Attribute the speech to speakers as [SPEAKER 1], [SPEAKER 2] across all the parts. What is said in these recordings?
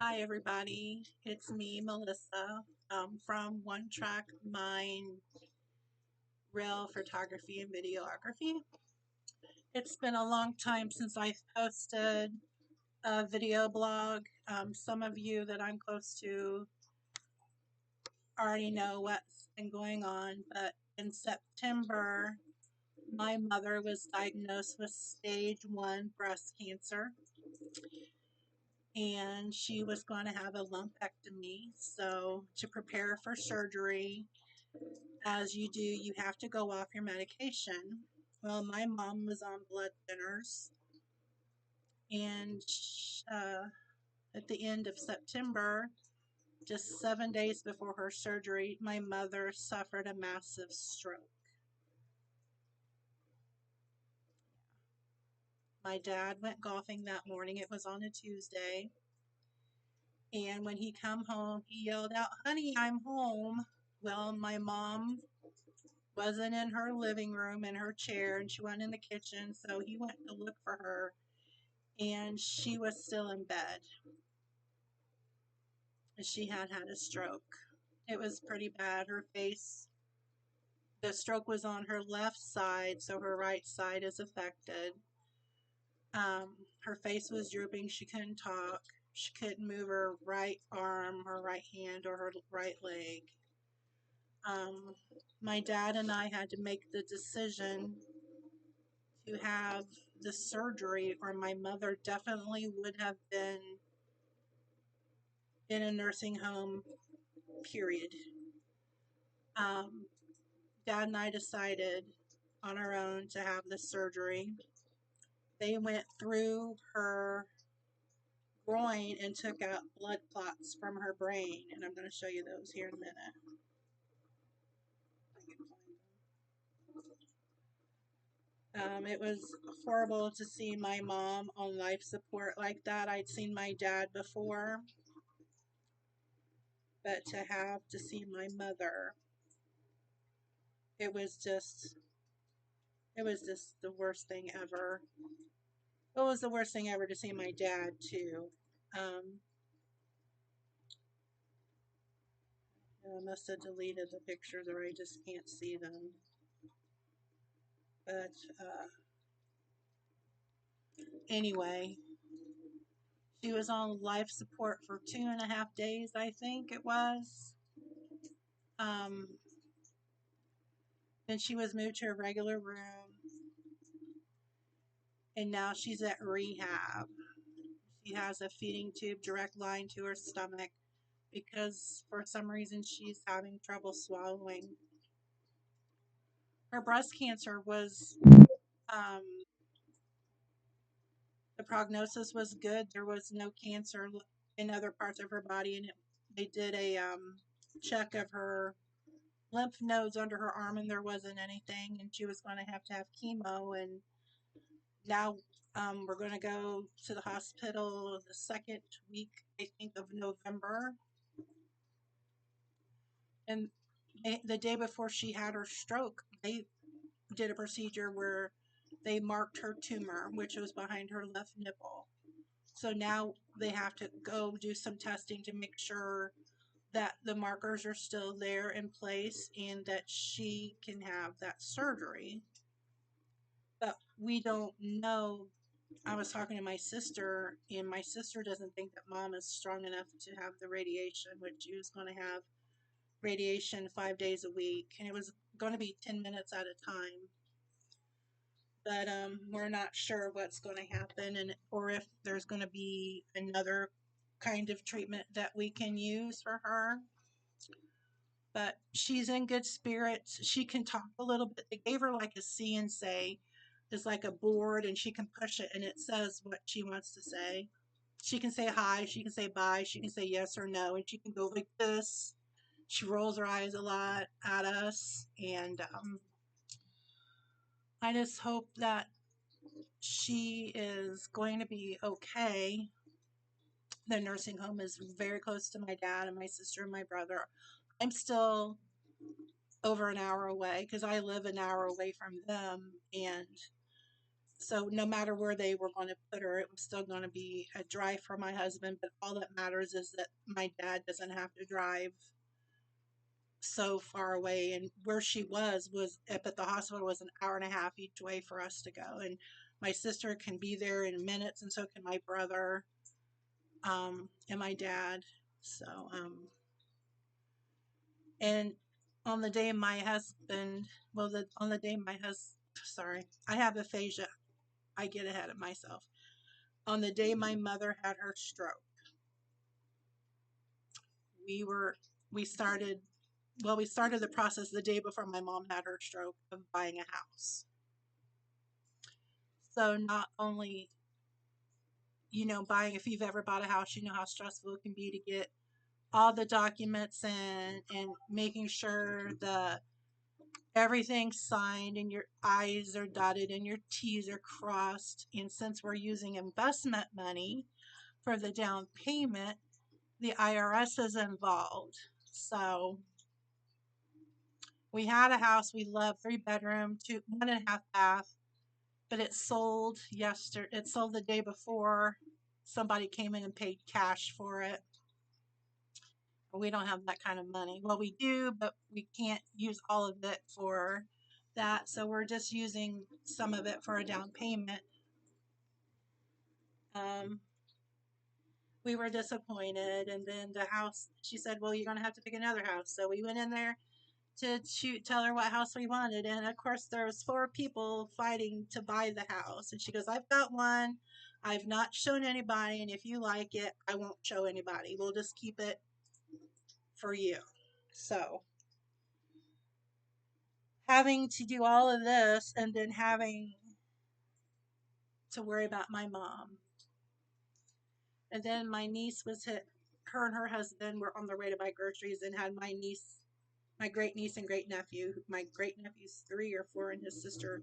[SPEAKER 1] Hi, everybody. It's me, Melissa, from One Track Mind Rail Photography and Videography. It's been a long time since I've posted a video blog. Some of you that I'm close to already know what's been going on, but in September, my mother was diagnosed with stage 1 breast cancer, and she was going to have a lumpectomy. So, to prepare for surgery, as you do, you have to go off your medication. Well, my mom was on blood thinners, and at the end of September, just 7 days before her surgery, my mother suffered a massive stroke. My dad went golfing that morning. It was on a Tuesday. And when he come home, he yelled out, "Honey, I'm home." Well, my mom wasn't in her living room in her chair, and she went in the kitchen, so he went to look for her, and she was still in bed. She had a stroke. It was pretty bad. Her face, the stroke was on her left side, so her right side is affected. Her face was drooping. She couldn't talk. She couldn't move her right arm, her right hand, or her right leg. Um, my dad and I had to make the decision to have the surgery, or my mother definitely would have been in a nursing home, period. Um, Dad and I decided on our own to have the surgery. They went through her groin and took out blood clots from her brain, and I'm going to show you those here in a minute. It was horrible to see my mom on life support like that. I'd seen my dad before, but to see my mother, it was just it was just the worst thing ever. It was the worst thing ever to see my dad too. Um, I must have deleted the pictures, or I just can't see them. But anyway, she was on life support for 2.5 days, I think it was. Um, then she was moved to a regular room, and now she's at rehab. She has a feeding tube direct line to her stomach because for some reason she's having trouble swallowing. Her breast cancer was, um, the prognosis was good. There was no cancer in other parts of her body, and they did a check of her lymph nodes under her arm, and there wasn't anything. And she was going to have chemo. And now we're going to go to the hospital the second week, I think, of November. And the day before she had her stroke, they did a procedure where they marked her tumor, which was behind her left nipple. So now they have to go do some testing to make sure that the markers are still there in place and that she can have that surgery. But we don't know. I was talking to my sister, and my sister doesn't think that mom is strong enough to have the radiation, which she was going to have radiation 5 days a week, and it was going to be 10 minutes at a time. But we're not sure what's going to happen, and or if there's going to be another kind of treatment that we can use for her. But she's in good spirits. She can talk a little bit. They gave her like a see and say. It's like a board, and she can push it, and it says what she wants to say. She can say hi, she can say bye, she can say yes or no, and she can go like this. She rolls her eyes a lot at us, and I just hope that she is going to be okay. The nursing home is very close to my dad and my sister and my brother. I'm still over an hour away because I live an hour away from them, and So no matter where they were going to put her, it was still going to be a drive for my husband. But all that matters is that my dad doesn't have to drive so far away. And where she was up at the hospital was an hour and a half each way for us to go. And my sister can be there in minutes, and so can my brother, and my dad. So, and on the day my husband, well, on the day my husband, sorry, I have aphasia. I get ahead of myself. On the day my mother had her stroke, we were, we started, well, we started the process the day before my mom had her stroke of buying a house. So not only, buying, if you've ever bought a house, you know how stressful it can be to get all the documents in and making sure the everything's signed and your I's are dotted and your T's are crossed. And since we're using investment money for the down payment, the IRS is involved. So we had a house we loved, 3 bedroom, 1.5 bath, but it sold yesterday. It sold the day before. Somebody came in and paid cash for it. We don't have that kind of money. Well, we do, but we can't use all of it for that. So we're just using some of it for a down payment. Um, we were disappointed. And then the house, she said, well, you're going to have to pick another house. So we went in there to tell her what house we wanted. And of course, there was 4 people fighting to buy the house. And she goes, I've got one. I've not shown anybody. And if you like it, I won't show anybody. We'll just keep it for you. So having to do all of this and then having to worry about my mom. And then my niece was hit. Her and her husband were on their way to buy groceries and had my niece, my great niece and great nephew. My great nephew's 3 or 4, and his sister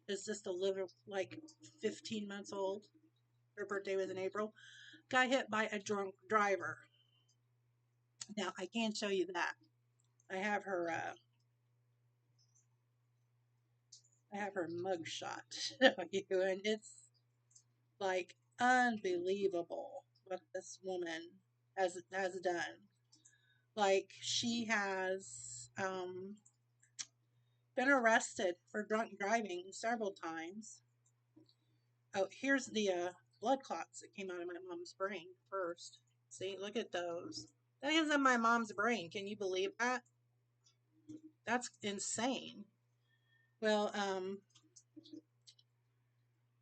[SPEAKER 1] is just a little, like 15 months old. Her birthday was in April. Got hit by a drunk driver. Now I can show you that. I have her. I have her mugshot, and it's like unbelievable what this woman has done. Like she has been arrested for drunk driving several times. Oh, here's the blood clots that came out of my mom's brain first. See, look at those. That is in my mom's brain. Can you believe that? That's insane. Well,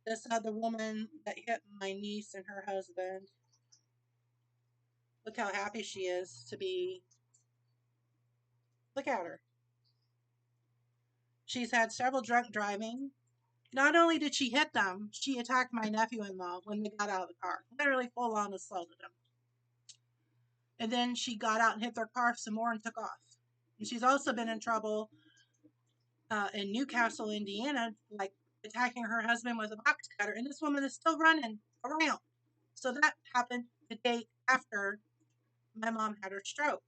[SPEAKER 1] this other woman that hit my niece and her husband. Look how happy she is to be. Look at her. She's had several drunk driving. Not only did she hit them, she attacked my nephew-in-law when they got out of the car. Literally full on assaulted him. And then she got out and hit their car some more and took off. And she's also been in trouble in Newcastle, Indiana, like attacking her husband with a box cutter. And this woman is still running around. So that happened the day after my mom had her stroke,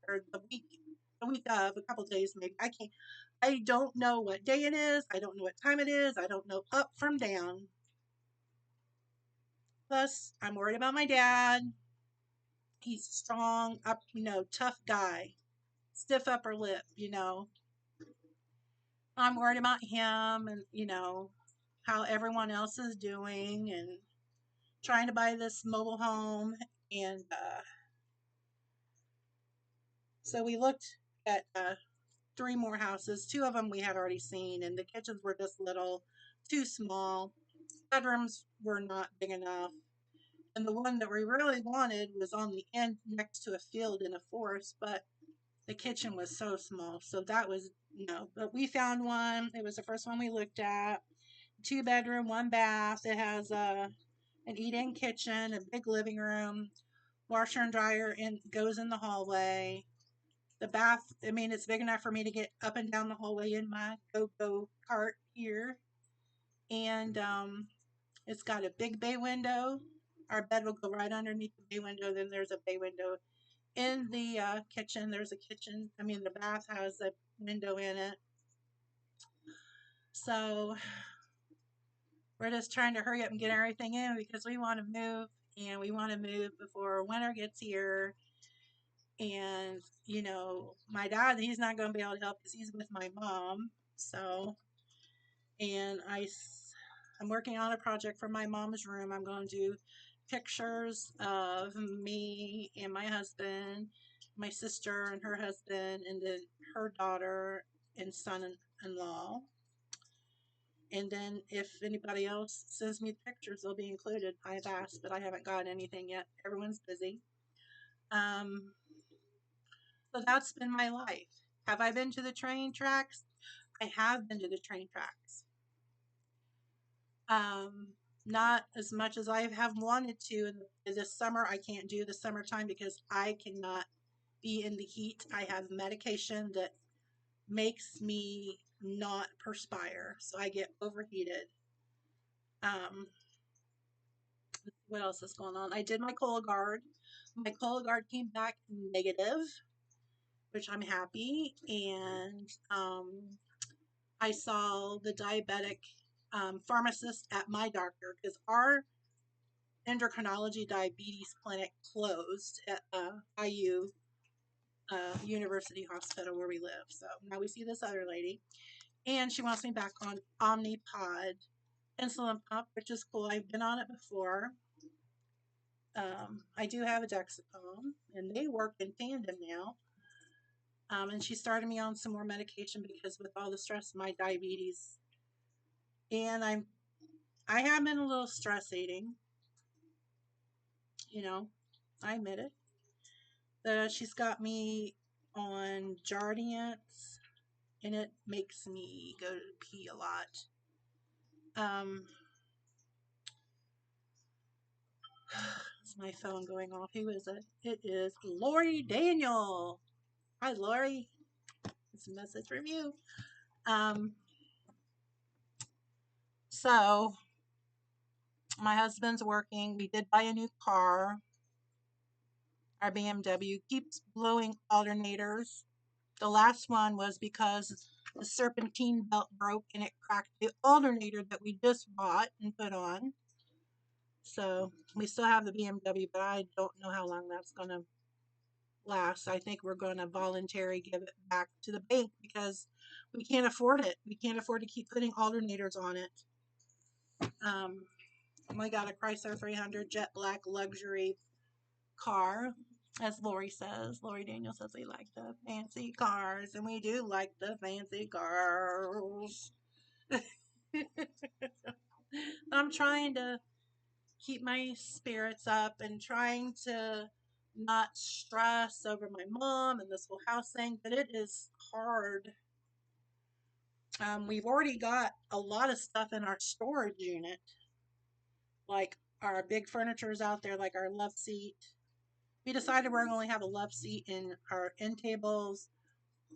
[SPEAKER 1] or the week of, a couple days maybe. I don't know what day it is. I don't know what time it is. I don't know up from down. Plus, I'm worried about my dad. He's a strong, tough guy, stiff upper lip. I'm worried about him and, how everyone else is doing and trying to buy this mobile home. And so we looked at 3 more houses. 2 of them we had already seen, and the kitchens were just little, too small. Bedrooms were not big enough. And the one that we really wanted was on the end next to a field in a forest, but the kitchen was so small. So that was no. But we found one. It was the first one we looked at. 2 bedroom, 1 bath. It has an eat-in kitchen, a big living room, washer and dryer, and goes in the hallway. The bath, I mean, it's big enough for me to get up and down the hallway in my go-go cart here. And it's got a big bay window. Our bed will go right underneath the bay window. Then there's a bay window in the kitchen. There's a kitchen. I mean, the bath has a window in it. So we're just trying to hurry up and get everything in because we want to move, and we want to move before winter gets here. And, my dad, he's not going to be able to help because he's with my mom. So, and I'm working on a project for my mom's room. I'm going to do pictures of me and my husband, my sister and her husband, and then her daughter and son-in-law. And then if anybody else sends me pictures, they'll be included. I've asked, but I haven't gotten anything yet. Everyone's busy. Um, so that's been my life. Have I been to the train tracks? I have been to the train tracks. Um, Not as much as I have wanted to. In this summer, I can't do the summertime because I cannot be in the heat. I have medication that makes me not perspire, so I get overheated. Um, what else is going on? I did my Cologuard. My Cologuard came back negative, which I'm happy. And I saw the diabetic pharmacist at my doctor because our endocrinology diabetes clinic closed at IU University Hospital where we live. So now we see this other lady, and she wants me back on Omnipod insulin pump, which is cool. I've been on it before. I do have a Dexcom, and they work in tandem now. And she started me on some more medication because with all the stress, my diabetes, and I have been a little stress eating. I admit it. She's got me on Jardiance, and it makes me go to pee a lot. Is my phone going off? Who is it? It is Lori Daniel. Hi, Lori. It's a message from you. So my husband's working. We did buy a new car. Our BMW keeps blowing alternators. The last one was because the serpentine belt broke and it cracked the alternator that we just bought and put on. So we still have the BMW, but I don't know how long that's going to last. I think we're going to voluntarily give it back to the bank because we can't afford it. We can't afford to keep putting alternators on it. We got a Chrysler 300 jet black luxury car, as Lori says. Lori Daniel says we like the fancy cars, and we do like the fancy cars. I'm trying to keep my spirits up and trying to not stress over my mom and this whole house thing, but it is hard. We've already got a lot of stuff in our storage unit, like our big furniture is out there, like our love seat. We decided we're going to only have a love seat in our end tables,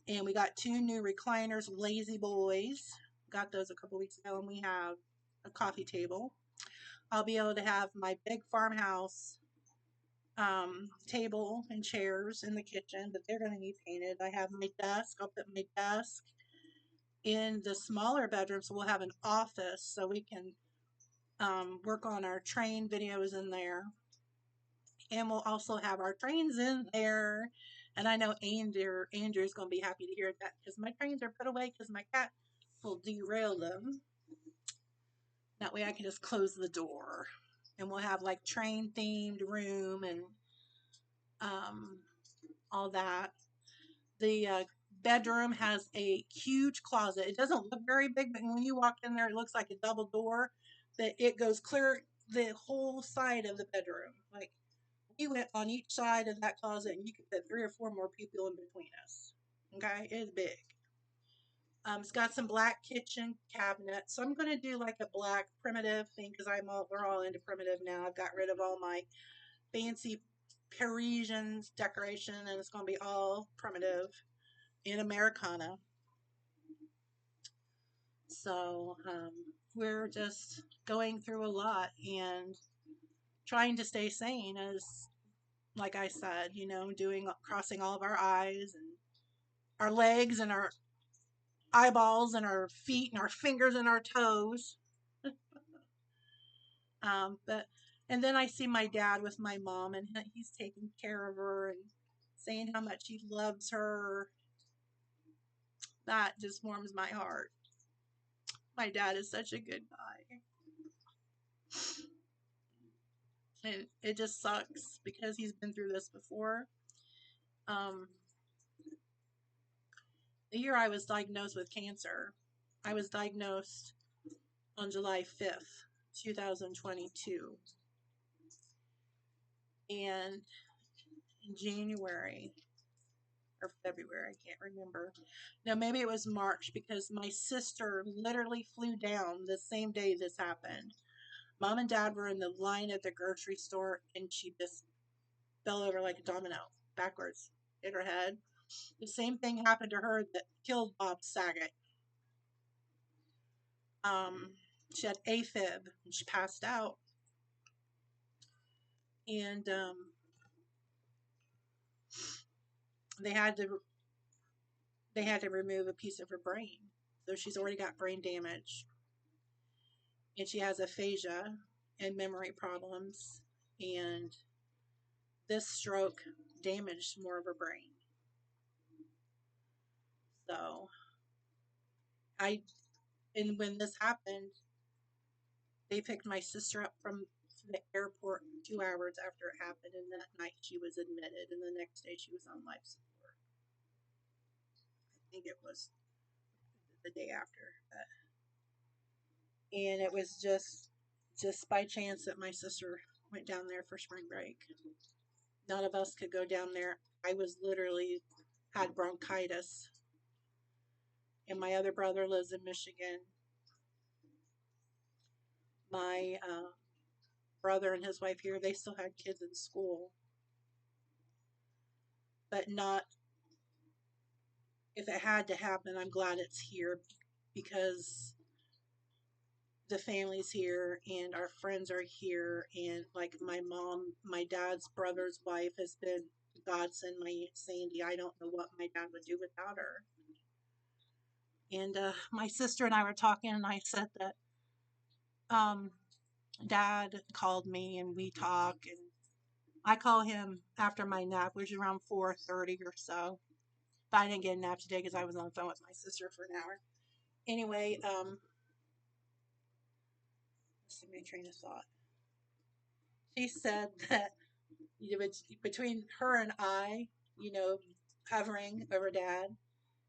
[SPEAKER 1] and we got 2 new recliners, Lazy Boys. Got those a couple weeks ago, and we have a coffee table. I'll be able to have my big farmhouse table and chairs in the kitchen, but they're going to be painted. I have my desk. I'll put my desk in the smaller bedroom, so we'll have an office so we can work on our train videos in there. And we'll also have our trains in there. And I know Andrew's going to be happy to hear that because my trains are put away because my cat will derail them. That way I can just close the door. And we'll have like train themed room and all that. The bedroom has a huge closet. It doesn't look very big, but when you walk in there, it looks like a double door that it goes clear the whole side of the bedroom. Like we went on each side of that closet, and you could fit 3 or 4 more people in between us. Okay, it's big. It's got some black kitchen cabinets, so I'm going to do like a black primitive thing because we're all into primitive now. I've got rid of all my fancy Parisian decoration, and it's going to be all primitive in Americana. So we're just going through a lot and trying to stay sane, as like I said, doing crossing all of our I's and our legs and our eyeballs and our feet and our fingers and our toes. But and then I see my dad with my mom, and he's taking care of her and saying how much he loves her. That just warms my heart. My dad is such a good guy. And it just sucks because he's been through this before. Um, the year I was diagnosed with cancer, I was diagnosed on July 5th, 2022. And in January or February, I can't remember. No, maybe it was March because my sister literally flew down the same day this happened. Mom and dad were in the line at the grocery store and she just fell over like a domino backwards, hit her head. The same thing happened to her that killed Bob Saget. Um, she had AFib and she passed out. And they had to they had to remove a piece of her brain. So she's already got brain damage, and she has aphasia and memory problems. And this stroke damaged more of her brain. So I and when this happened, they picked my sister up from the airport 2 hours after it happened, and that night she was admitted, and the next day she was on life support. I think it was the day after, and it was just by chance that my sister went down there for spring break. None of us could go down there. I was literally had bronchitis, and my other brother lives in Michigan. My brother and his wife here, they still had kids in school, but not if it had to happen. I'm glad it's here because the family's here and our friends are here, and like my mom, my dad's brother's wife has been godsend. My Aunt Sandy, I don't know what my dad would do without her. And my sister and I were talking, and I said that um, dad called me and we talk, and I call him after my nap, which is around 4:30 or so. But I didn't get a nap today because I was on the phone with my sister for an hour. Anyway, let's see my train of thought. She said that between her and I, you know, hovering over dad,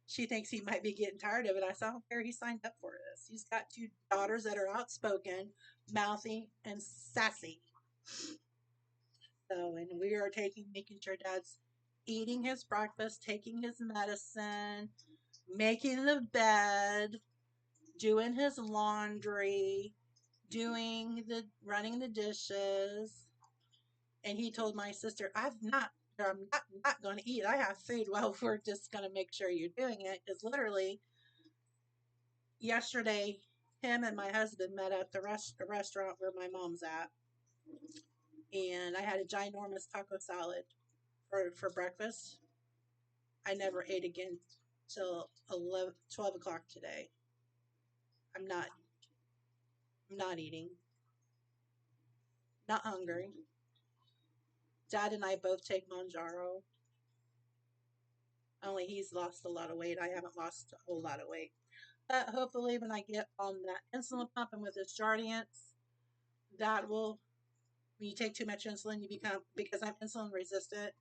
[SPEAKER 1] she thinks he might be getting tired of it. I said, I don't care. He signed up for this. He's got two daughters that are outspoken, mouthy, and sassy. So, and we are making sure dad's eating his breakfast, taking his medicine, making the bed, doing his laundry, running the dishes. And he told my sister, I'm not going to eat. I have food. Well, we're just going to make sure you're doing it. Because literally, yesterday, him and my husband met at the restaurant where my mom's at. And I had a ginormous taco salad for breakfast. I never ate again till 12 o'clock today. I'm not, I'm not eating. Not hungry. Dad and I both take Monjaro. Only he's lost a lot of weight. I haven't lost a whole lot of weight. But hopefully, when I get on that insulin pump and with this Jardiance, that will, when you take too much insulin, you become, because I'm insulin resistant,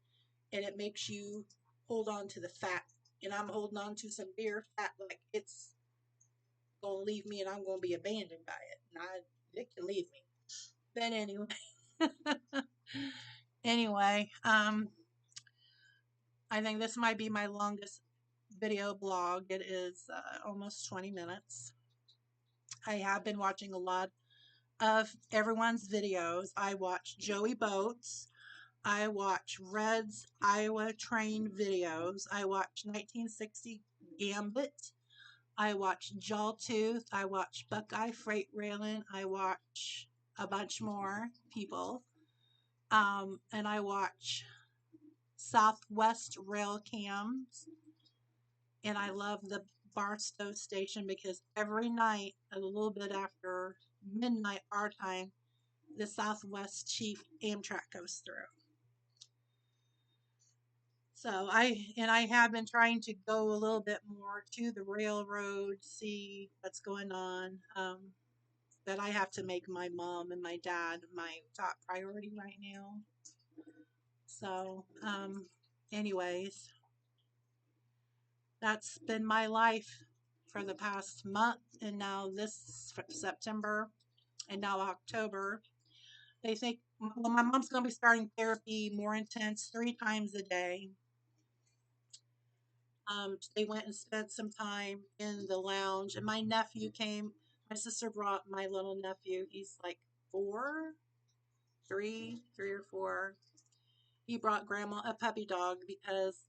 [SPEAKER 1] and it makes you hold on to the fat. And I'm holding on to some beer fat like it's going to leave me and I'm going to be abandoned by it. And it can leave me. But anyway, I think this might be my longest video blog. It is almost 20 minutes. I have been watching a lot of everyone's videos. I watch Joey Boats. I watch Red's Iowa Train videos. I watch 1960 Gambit. I watch Jawtooth. I watch Buckeye Freight Railin'. I watch a bunch more people. And I watch Southwest Rail Cams. And I love the Barstow station because every night, a little bit after midnight our time, the Southwest Chief Amtrak goes through. So I have been trying to go a little bit more to the railroad, see what's going on. But I have to make my mom and my dad my top priority right now. So, anyways, that's been my life for the past month, and now this September and now October. They think, well, my mom's going to be starting therapy more intense 3 times a day. They went and spent some time in the lounge, and my nephew came. My sister brought my little nephew. He's like 4, 3 or 4. He brought grandma a puppy dog because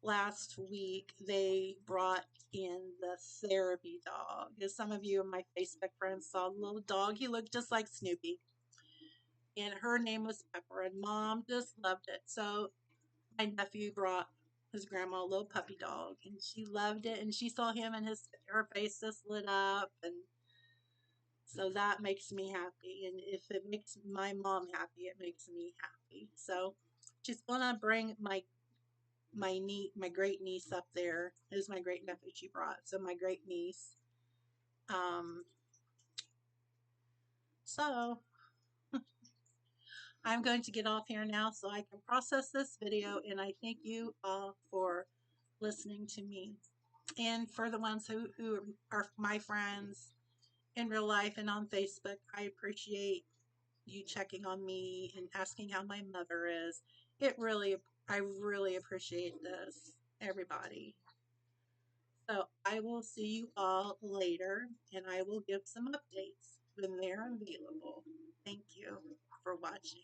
[SPEAKER 1] last week they brought in the therapy dog. As some of you in my Facebook friends saw, the little dog, he looked just like Snoopy. And her name was Pepper, and mom just loved it. So my nephew brought his grandma a little puppy dog, and she loved it. And she saw him, and her face just lit up, and so that makes me happy. And if it makes my mom happy, it makes me happy. So she's gonna bring my great niece up there. It was my great nephew she brought. So my great niece. Um, so I'm going to get off here now so I can process this video, and I thank you all for listening to me. And for the ones who are my friends in real life and on Facebook, I appreciate you checking on me and asking how my mother is. I really appreciate this, everybody. So I will see you all later, and I will give some updates when they're available. Thank you for watching.